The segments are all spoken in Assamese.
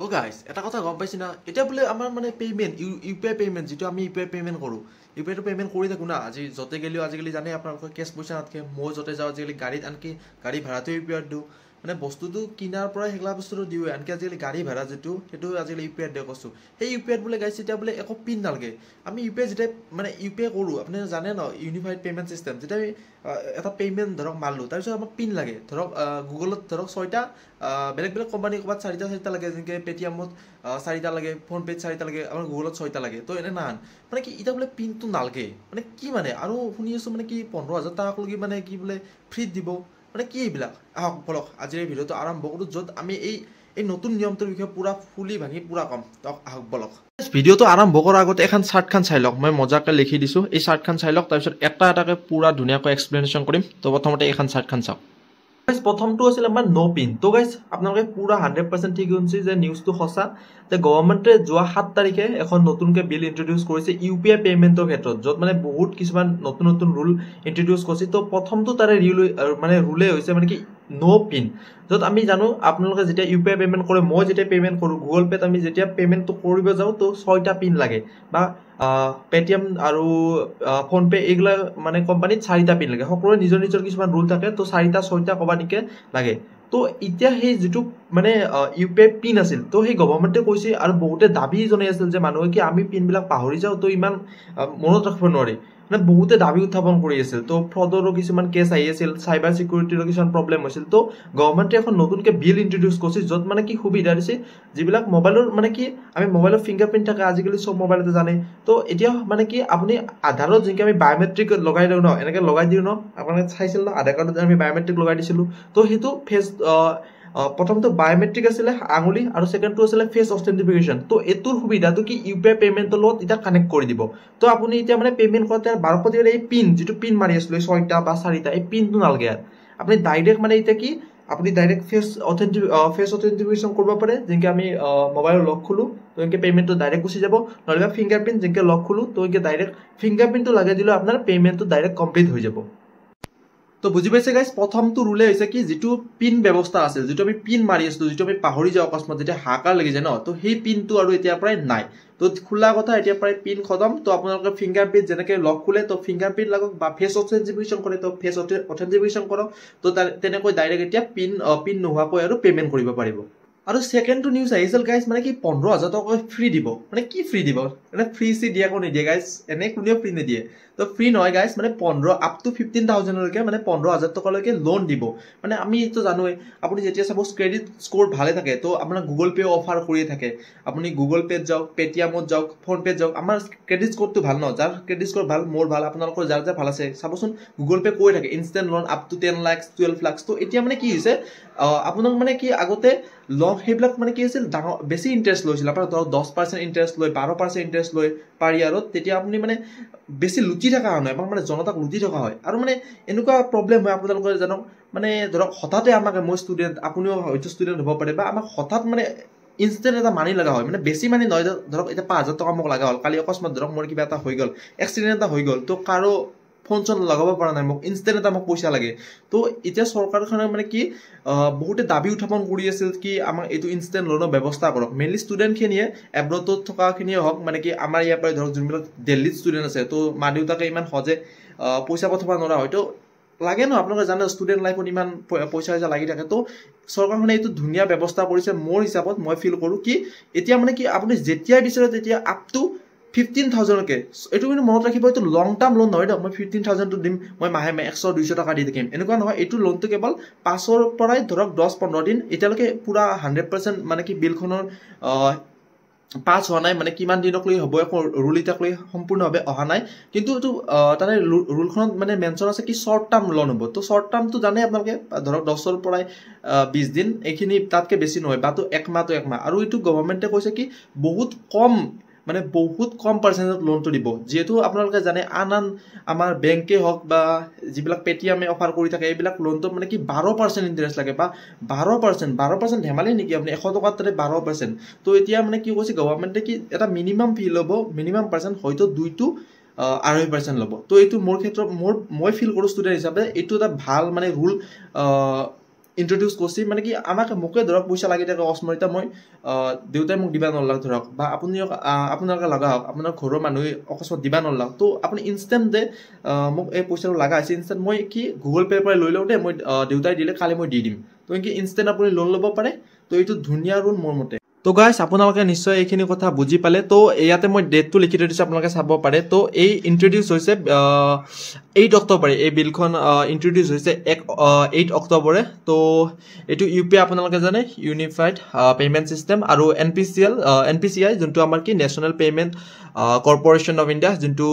ও গাইজ এটা কথা গম পাইছি না এতিয়া বোলে আমাৰ মানে পেমেণ্ট ইউপিআই পেমেণ্ট যিটো আমি ইউপিআই পেমেণ্ট কৰোঁ ইউপিআইটো পেমেণ্ট কৰি থাকোঁ না আজি য'তে গ'লেও আজিকালি জানে আপোনালোকৰ কেছ পইচা নাথাকে মই য'তে যাওঁ আজিকালি গাড়ীত আনকি গাড়ী ভাড়াটো ইউপিআইত দিওঁ মানে বস্তুটো কিনাৰ পৰা সেইগিলা বস্তুটো দিওঁ আনকি আজিকালি গাড়ী ভাড়া যিটো সেইটো আজিকালি ইউপিআইত দিয়া কৈছোঁ সেই ইউপিআইত বোলে গাইজ এতিয়া বোলে একো পিন নালাগে আমি ইউপিআই যেতিয়া মানে ইউপিআই কৰোঁ আপুনি জানে ন ইউনিফাইড পেমেণ্ট চিষ্টেম যেতিয়া আমি এটা পেমেণ্ট ধৰক মাৰিলোঁ তাৰপিছত আমাক পিন লাগে ধৰক গুগলত ধৰক 6টা বেলেগ বেলেগ কোম্পানী ক'ৰবাত 4টা লাগে যেনেকৈ পেটিএমত 4টা লাগে ফোনপে'ত 4টা লাগে আমাৰ গুগলত 6টা লাগে তো এনে নান মানে কি এতিয়া বোলে পিনটো নালাগে মানে কি মানে আৰু শুনি আছোঁ মানে কি 15,000 টকালৈকে মানে কি বোলে ফ্ৰীত দিব মানে কি এইবিলাক আহক বলক আজিৰ এই ভিডিঅ'টো আৰম্ভ কৰোঁ য'ত আমি এই নতুন নিয়মটোৰ বিষয়ে পুৰা ফুলি ভাঙি পুৰা কম তক আহক বলক ভিডিঅ'টো আৰম্ভ কৰাৰ আগতে এখন চাৰ্টখন চাই লওক মই মজাকৈ লিখি দিছোঁ এই চাৰ্টখন চাই লওক তাৰপিছত এটা এটাকৈ পুৰা ধুনীয়াকৈ এক্সপ্লেনেশ্যন কৰিম তো প্ৰথমতে এইখন চাৰ্টখন চাওক প্ৰথমটো আছিল আমাৰ ন' পিন তো গাইজ আপোনালোকে পুৰা 100% ঠিক শুনিছে যে নিউজটো সঁচা যে গভৰ্ণমেণ্টে যোৱা 7 তাৰিখে এখন নতুনকৈ বিল ইন্ট্ৰডিউচ কৰিছে ইউপিআই পেমেণ্টৰ ক্ষেত্ৰত য'ত মানে বহুত কিছুমান নতুন নতুন ৰুল ইন্ট্ৰডিউচ কৰিছে তো প্ৰথমটো তাৰে মানে ৰুলে হৈছে মানে কি ন' পিন য'ত আমি জানো আপোনালোকে যেতিয়া ইউপিআই পেমেণ্ট কৰে মই যেতিয়া পেমেণ্ট কৰোঁ গুগল পে'ত আমি যেতিয়া পেমেণ্টটো কৰিব যাওঁ তো 6টা পিন লাগে বা পেটিএম আৰু ফোনপে এইগিলা মানে কোম্পানীত 4টা পিন লাগে সকলোৰে নিজৰ নিজৰ কিছুমান ৰুল থাকে তো 4টা 6টা ক'বানিকে লাগে তো এতিয়া সেই যিটো মানে ইউপিআই পিন আছিল তো সেই গভৰ্ণমেণ্টে কৈছে আৰু বহুতে দাবী জনাই আছিল যে মানুহে কি আমি পিনবিলাক পাহৰি যাওঁ তো ইমান মনত ৰাখিব নোৱাৰি মানে বহুতে দাবী উত্থাপন কৰি আছিল তো ফ্ৰডৰো কিছুমান কেছ আহি আছিল চাইবাৰ চিকিউৰিটিৰো কিছুমান প্ৰব্লেম হৈছিল তো গভৰ্ণমেণ্টে এখন নতুনকৈ বিল ইন্ট্ৰডিউচ কৰিছে য'ত মানে কি সুবিধা দিছে যিবিলাক মোবাইলৰ মানে কি আমি মোবাইলৰ ফিংগাৰপ্ৰিণ্ট থাকে আজিকালি চব মোবাইলতে জানে তো এতিয়া মানে কি আপুনি আধাৰত যেনেকৈ আমি বায়'মেট্ৰিক লগাই দিওঁ ন এনেকৈ লগাই দিওঁ ন আপোনালোকে চাইছিল ন আধাৰ কাৰ্ডত আমি বায়'মেট্ৰিক লগাই দিছিলোঁ তো সেইটো ফেচ প্ৰথমটো বায়'মেট্ৰিক আছিলে আঙুলি আৰু ছেকেণ্ডটো আছিলে ফেচ অথেণ্টিফিকেশ্যন তো এইটোৰ সুবিধাটো কি ইউপিআই পেমেণ্টৰ লগত এতিয়া কানেক্ট কৰি দিব তো আপুনি এতিয়া মানে পেমেণ্ট কৰোঁতে বাৰপতি এই পিন যিটো পিন মাৰি আছিলোঁ 6টা বা 4টা এই পিনটো নালাগে আপুনি ডাইৰেক্ট মানে এতিয়া কি আপুনি ডাইৰেক্ট ফেচ অথেণ্টিফিকেশ্যন কৰিব পাৰে যেনেকৈ আমি মোবাইলৰ লক খোলোঁ তো এনেকৈ পেমেণ্টটো ডাইৰেক্ট গুচি যাব নহ'লে ফিংগাৰপ্ৰিণ্ট যেনেকৈ লক খোলোঁ তো এনেকৈ ডাইৰেক্ট ফিংগাৰপ্ৰিণ্টটো লগাই দিলেও আপোনাৰ পেমেণ্টটো ডাইৰেক্ট কমপ্লিট হৈ যাব তো বুজি পাইছে গাইজ প্ৰথমটো ৰুলে হৈছে কি যিটো পিন ব্যৱস্থা আছিল যিটো আমি পিন মাৰি আছিলোঁ যিটো আমি পাহৰি যাওঁ অকস্মাত যেতিয়া হাকাৰ লাগি যায় ন তো সেই পিনটো আৰু এতিয়া প্ৰায় নাই তো খোলা কথা এতিয়া প্ৰায় পিন খতম তো আপোনালোকে ফিংগাৰপ্ৰিণ্ট যেনেকৈ লক খোলে তো ফিংগাৰপ্ৰিণ্ট লাগক বা ফেচ অথেণ্টিফিকেশ্যন কৰে তো ফেচ অথেণ্টিফিকেশ্যন কৰক তো তেনেকৈ ডাইৰেক্ট এতিয়া পিন নোহোৱাকৈ আৰু পেমেণ্ট কৰিব পাৰিব আৰু ছেকেণ্ডটো নিউজ আহিছিল গাইজ মানে কি 15,000 টকা ফ্ৰী দিব মানে কি ফ্ৰী দিব মানে ফ্ৰী দিয়া আকৌ নিদিয়ে গাইজ এনে কোনেও ফ্ৰী নিদিয়ে তো ফ্ৰী নহয় গাইজ মানে 15 up to 15,000লৈকে মানে 15,000 টকালৈকে লোন দিব মানে আমি এইটো জানোৱেই আপুনি যেতিয়া চাপ'জ ক্ৰেডিট স্ক'ৰ ভালে থাকে তো আপোনাৰ গুগল পে' অফাৰ কৰিয়ে থাকে আপুনি গুগল পে'ত যাওক পেটিএমত যাওক ফোনপে'ত যাওক আমাৰ ক্ৰেডিট স্ক'ৰটো ভাল ন যাৰ ক্ৰেডিট স্ক'ৰ ভাল মোৰ ভাল আপোনালোকৰ যাৰ যাৰ ভাল আছে চাবচোন গুগল পে' কৈ থাকে instant loan up to 10 lakhs 12 lakhs তো এতিয়া মানে কি হৈছে আপোনাক মানে কি আগতে লং সেইবিলাক মানে কি আছিল ডাঙৰ বেছি ইণ্টাৰেষ্ট লৈছিল আপোনাৰ ধৰক 10% ইণ্টাৰেষ্ট লৈ 12% ইণ্টাৰেষ্ট লৈ পাৰ ইয়াৰত তেতিয়া আপুনি মানে বেছি লুটি থকা নহয় আপোনাক মানে জনতাক লুটি থকা হয় আৰু মানে এনেকুৱা প্ৰব্লেম হয় আপোনালোকে জানক মানে ধৰক হঠাতে আমাক মই ষ্টুডেণ্ট আপুনিও হয়তো ষ্টুডেণ্ট হ'ব পাৰে বা আমাক হঠাৎ মানে ইনষ্টেণ্ট এটা মানি লগা হয় মানে বেছি মানি নহয় ধৰক এতিয়া 5,000 টকা মোক লগা হ'ল কালি অকস্মাত ধৰক মোৰ কিবা এটা হৈ গ'ল এক্সিডেণ্ট এটা হৈ গ'ল তো কাৰো ফোন চোন লগাব পৰা নাই মোক ইনষ্টেণ্ট এটা মোক পইচা লাগে তো এতিয়া চৰকাৰখনে মানে কি বহুতে দাবী উত্থাপন কৰি আছিল কি আমাক এইটো ইনষ্টেণ্ট লোনৰ ব্যৱস্থা কৰক মেইনলি ষ্টুডেণ্টখিনিয়ে এব্ৰডত থকাখিনিয়ে হওক মানে কি আমাৰ ইয়াৰ পৰা ধৰক যোনবিলাক দিল্লীত ষ্টুডেণ্ট আছে তো মা দেউতাকে ইমান সহজে পইচা পঠাব নোৱাৰা হয়তো লাগে ন আপোনালোকে জানে ষ্টুডেণ্ট লাইফত ইমান পইচা লাগি থাকে তো চৰকাৰখনে এইটো ধুনীয়া ব্যৱস্থা কৰিছে মোৰ হিচাপত মই ফিল কৰোঁ কি এতিয়া মানে কি আপুনি যেতিয়াই বিচাৰে তেতিয়া আপ টু 15,000লৈকে এইটো কিন্তু মনত ৰাখিব এইটো লং টাৰ্ম লোন নহয় ন মই 15,000টো দিম মই মাহে 100-200 টকা দি থাকিম এনেকুৱা নহয় এইটো লোনটো কেৱল 5ৰ পৰাই ধৰক 10-15 দিন এতিয়ালৈকে পুৰা 100% মানে কি বিলখনৰ পাছ হোৱা নাই মানে কিমান দিনকলৈ হ'ব একো ৰুল এতিয়াকলৈ সম্পূৰ্ণভাৱে অহা নাই কিন্তু এইটো তাৰে ৰুলখনত মানে মেনশ্যন আছে কি শ্বৰ্ট টাৰ্ম লোন হ'ব তো শ্বৰ্ট টাৰ্মটো জানে আপোনালোকে ধৰক 10ৰ পৰাই 20 দিন এইখিনি তাতকৈ বেছি নহয় বা তো 1 মাহ আৰু এইটো গভৰ্ণমেণ্টে কৈছে কি বহুত কম পাৰ্চেণ্টত লোনটো দিব যিহেতু আপোনালোকে জানে আন আমাৰ বেংকে হওক বা যিবিলাক পেটিএমে অফাৰ কৰি থাকে এইবিলাক লোনটো মানে কি 12% ইণ্টাৰেষ্ট লাগে বা 12% ধেমালি নেকি আপুনি 100 টকাত তাতে 12% তো এতিয়া মানে কি কৈছে গভৰ্ণমেণ্টে কি এটা মিনিমাম ফি ল'ব মিনিমাম পাৰ্চেণ্ট হয়তো 2-2.5% ল'ব তো এইটো মোৰ ক্ষেত্ৰত মই ফিল কৰোঁ ষ্টুডেণ্ট হিচাপে এইটো এটা ভাল মানে ৰুল ইন্ট্ৰডিউচ কৰিছে মানে কি আমাক মোকে ধৰক পইচা লাগি থাকে অস্মৰিতা মই দেউতাই মোক দিবা নলাক ধৰক বা আপুনি আপোনালোকে লগা হওক আপোনাৰ ঘৰৰ মানুহে অকস্মাত দিবা নলাক তো আপুনি ইনষ্টেণ্ট যে মোক এই পইচাটো লগা হৈছে ইনষ্টেণ্ট মই কি গুগল পে'ৰ পৰা লৈ লওঁ দে মই দেউতাই দিলে কালি মই দি দিম তো কি ইনষ্টেণ্ট আপুনি লোন ল'ব পাৰে তো এইটো ধুনীয়া ৰুল মোৰ মতে তো গাইছ আপোনালোকে নিশ্চয় এইখিনি কথা বুজি পালে তো ইয়াতে মই ডেটটো লিখি থৈ দিছোঁ আপোনালোকে চাব পাৰে তো এই ইন্ট্ৰডিউচ হৈছে 8 অক্টোবৰে এই বিলখন ইন্ট্ৰডিউচ হৈছে 8 অক্টোবৰে তো এইটো ইউপিআই আপোনালোকে জানে ইউনিফাইড পেমেণ্ট চিষ্টেম আৰু এনপিচিআই যোনটো আমাৰ কি national payment corporation of India যোনটো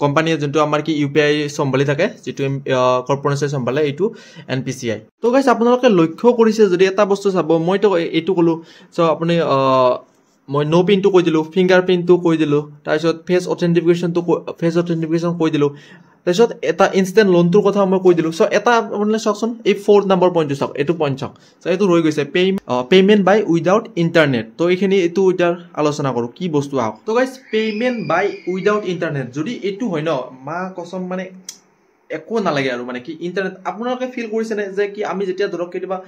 কোম্পানীয়ে যোনটো আমাৰ কি ইউপিআই চম্ভালি থাকে যিটো কৰ্পৰেশ্যন চম্ভালে এইটো এনপিচিআই তো গাইছ আপোনালোকে লক্ষ্য কৰিছে যদি এটা বস্তু চাব মইতো এইটো ক'লো চ' আপুনি মই নো পিনটো কৈ দিলোঁ ফিংগাৰ প্ৰিণ্টটো কৈ দিলোঁ তাৰপিছত ফেচ অথেণ্টিফিকেশ্যন কৈ দিলোঁ তাৰপিছত এটা ইনষ্টেণ্ট লোনটোৰ কথা মই কৈ দিলোঁ চ' এটা আপোনালোকে চাওকচোন এই 4th নম্বৰ পইণ্টটো চাওক এইটো পইণ্ট চাওক চ' এইটো ৰৈ গৈছে পে'মেণ্ট বাই উইদাউট ইণ্টাৰনেট তো এইখিনি এইটো এতিয়া আলোচনা কৰোঁ কি বস্তু আহক তো গাইছ পে'মেণ্ট বাই উইদাউট ইণ্টাৰনেট যদি এইটো হয় ন মা কচম মানে একো নালাগে আৰু মানে কি ইণ্টাৰনেট আপোনালোকে ফিল কৰিছেনে যে কি আমি যেতিয়া ধৰক কেতিয়াবা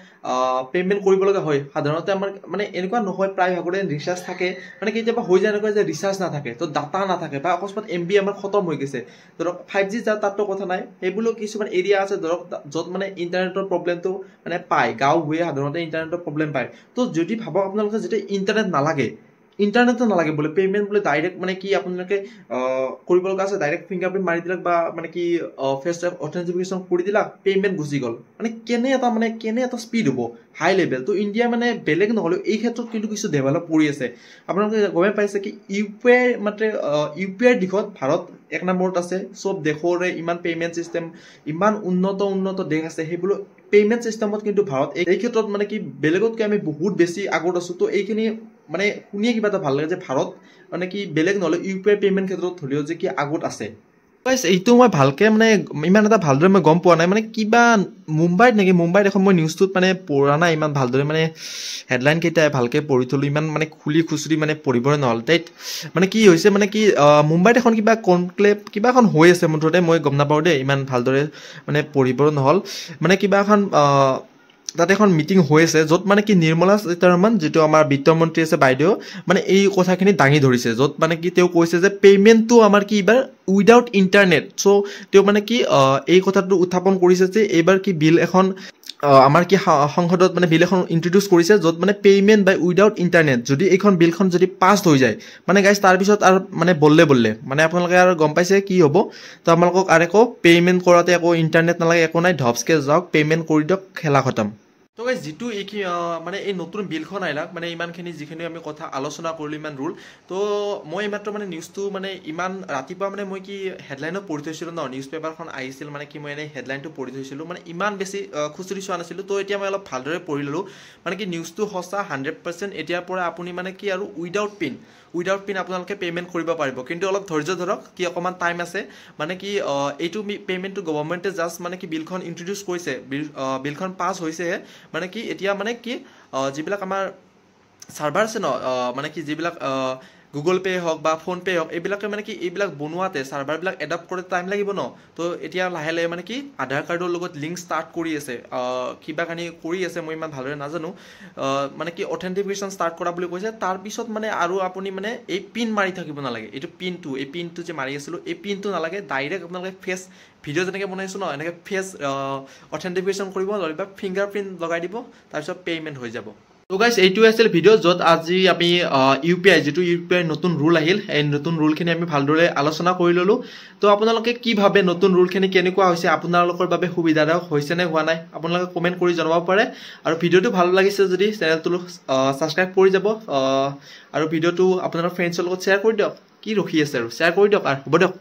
পে'মেণ্ট কৰিব লগা হয় সাধাৰণতে আমাৰ মানে এনেকুৱা নহয় প্ৰায় ভাগৰে ৰিচাৰ্জ থাকে মানে কেতিয়াবা হৈ যায় এনেকুৱা যে ৰিচাৰ্জ নাথাকে তো ডাটা নাথাকে বা অকস্মাত MB আমাৰ খতম হৈ গৈছে ধৰক 5G যাৰ তাততো কথা নাই সেইবোৰো কিছুমান এৰিয়া আছে ধৰক য'ত মানে ইণ্টাৰনেটৰ প্ৰব্লেমটো মানে পায় গাঁও হৈ সাধাৰণতে ইণ্টাৰনেটৰ প্ৰব্লেম পায় তো যদি ভাবক আপোনালোকে যেতিয়া ইণ্টাৰনেট নালাগে ইণ্টাৰনেটটো নালাগে বোলে পে'মেণ্ট বোলে ডাইৰেক্ট মানে কি আপোনালোকে কৰিব লগা আছে ডাইৰেক্ট ফিংগাৰপ্ৰিণ্ট মাৰি দিলাক বা মানে কি ফেচ অথেণ্টিফিকেশ্যন কৰি দিলাক পে'মেণ্ট গুচি গ'ল মানে কেনে এটা স্পীড হ'ব হাই লেভেল তো ইণ্ডিয়া মানে বেলেগ নহ'লেও এই ক্ষেত্ৰত কিন্তু কিছু ডেভেলপ কৰি আছে আপোনালোকে গমে পাইছে কি ইউপিআইৰ দিশত ভাৰত 1 নম্বৰত আছে চব দেশৰে ইমান পে'মেণ্ট চিষ্টেম ইমান উন্নত দেশ আছে সেইবোৰ পে'মেণ্ট চিষ্টেমত কিন্তু ভাৰত এই ক্ষেত্ৰত মানে কি বেলেগতকৈ আমি বহুত বেছি আগত আছোঁ তো এইখিনি মানে শুনিয়ে কিবা এটা ভাল লাগে যে ভাৰত মানে কি বেলেগ নহ'লে ইউপিআই পে'মেণ্ট ক্ষেত্ৰত হ'লেও যে কি আগত আছে এইটো মই ভালকে মানে ইমান এটা ভালদৰে মই গম পোৱা নাই মানে কিবা মুম্বাইত এখন মই নিউজটোত মানে পঢ়া নাই ইমান ভালদৰে মানে হেডলাইন কেইটাই ভালকে পঢ়ি থলোঁ ইমান মানে খুচৰি মানে পঢ়িবই নহ'ল তাইত মানে কি হৈছে মানে কি মুম্বাইত এখন কিবা কনক্লেভ কিবা এখন হৈ আছে মুঠতে মই গম নাপাওঁ দেই ইমান ভালদৰে মানে পঢ়িব নহ'ল মানে কিবা এখন তাতে এখন মিটিং হৈ আছে য'ত মানে কি নিৰ্মলা সীতাৰমণ যিটো আমাৰ বিত্তমন্ত্ৰী আছে বাইদেউ মানে এই কথাখিনি দাঙি ধৰিছে য'ত মানে কি তেওঁ কৈছে যে পে'মেণ্টটো আমাৰ কি এইবাৰ উইদাউট ইণ্টাৰনেট চ' তেওঁ মানে কি এই কথাটো উত্থাপন কৰিছে যে এইবাৰ কি বিল এখন আমাৰ কি সংসদত মানে বিল এখন ইন্ট্ৰডিউচ কৰিছে য'ত মানে পে'মেণ্ট বাই উইদাউট ইণ্টাৰনেট যদি এইখন বিলখন যদি পাছ হৈ যায় মানে গাইজ তাৰপিছত আৰু মানে বল্লে মানে আপোনালোকে আৰু গম পাইছে কি হ'ব তো আপোনালোকক আৰু একো পে'মেণ্ট কৰাতে একো ইণ্টাৰনেট নালাগে একো নাই ধপচকৈ যাওক পে'মেণ্ট কৰি দিয়ক খেলা খতম তো গাইজ যিটো মানে এই নতুন বিলখন আহিলাক মানে ইমানখিনি যিখিনি আমি কথা আলোচনা কৰিলোঁ ইমান ৰুল তো মই এইমাত্ৰ মানে নিউজটো মানে ইমান ৰাতিপুৱা মানে মই কি হেডলাইনত পঢ়ি থৈছিলোঁ ন নিউজ পেপাৰখন আহিছিল মানে কি মই এনেই হেডলাইনটো পঢ়ি থৈছিলোঁ মানে ইমান বেছি খুচৰি চোৱা নাছিলোঁ তো এতিয়া মই অলপ ভালদৰে পঢ়ি ল'লোঁ মানে কি নিউজটো সঁচা 100% এতিয়াৰ পৰা আপুনি মানে কি আৰু উইদাউট পিন আপোনালোকে পে'মেণ্ট কৰিব পাৰিব কিন্তু অলপ ধৈৰ্য ধৰক কি অকণমান টাইম আছে মানে কি এইটো পে'মেণ্টটো গভৰ্ণমেণ্টে জাষ্ট মানে কি বিলখন ইন্ট্ৰডিউচ কৰিছে বিলখন পাছ হৈছেহে মানে কি এতিয়া মানে কি যিবিলাক আমাৰ চাৰ্ভাৰ আছে ন মানে কি যিবিলাক গুগল পে' হওক বা ফোনপে' হওক এইবিলাকে মানে কি এইবিলাক বনোৱাতে চাৰ্ভাৰবিলাক এডাপ্ট কৰোঁতে টাইম লাগিব ন তো এতিয়া লাহে লাহে মানে কি আধাৰ কাৰ্ডৰ লগত লিংক ষ্টাৰ্ট কৰি আছে কিবাখিনি কৰি আছে মই ইমান ভালদৰে নাজানো মানে কি অথেণ্টিফিকেশ্যন ষ্টাৰ্ট কৰা বুলি কৈছে তাৰপিছত মানে আৰু আপুনি মানে এই পিন মাৰি থাকিব নালাগে এই পিনটো যে মাৰি আছিলোঁ এই পিনটো নালাগে ডাইৰেক্ট আপোনালোকে ফেচ ভিডিঅ' যেনেকৈ বনাইছোঁ ন এনেকৈ ফেচ অথেণ্টিফিকেশ্যন কৰিব নহ'লে বা ফিংগাৰ প্ৰিণ্ট লগাই দিব তাৰপিছত পে'মেণ্ট হৈ যাব তো গাইজ এইটোৱে আছিল ভিডিঅ' য'ত আজি আমি যিটো ইউপিআইৰ নতুন ৰুল আহিল এই নতুন ৰুলখিনি আমি ভালদৰে আলোচনা কৰি ল'লোঁ তো আপোনালোকে কি ভাবে নতুন ৰুলখিনি কেনেকুৱা হৈছে আপোনালোকৰ বাবে সুবিধাদায়ক হৈছে নে হোৱা নাই আপোনালোকে কমেণ্ট কৰি জনাব পাৰে আৰু ভিডিঅ'টো ভাল লাগিছে যদি চেনেলটো ছাবস্ক্ৰাইব কৰি যাব আৰু ভিডিঅ'টো আপোনালোকৰ ফ্ৰেণ্ডছৰ লগত শ্বেয়াৰ কৰি দিয়ক কি ৰখি আছে আৰু শ্বেয়াৰ কৰি দিয়ক আৰু হ'ব দিয়ক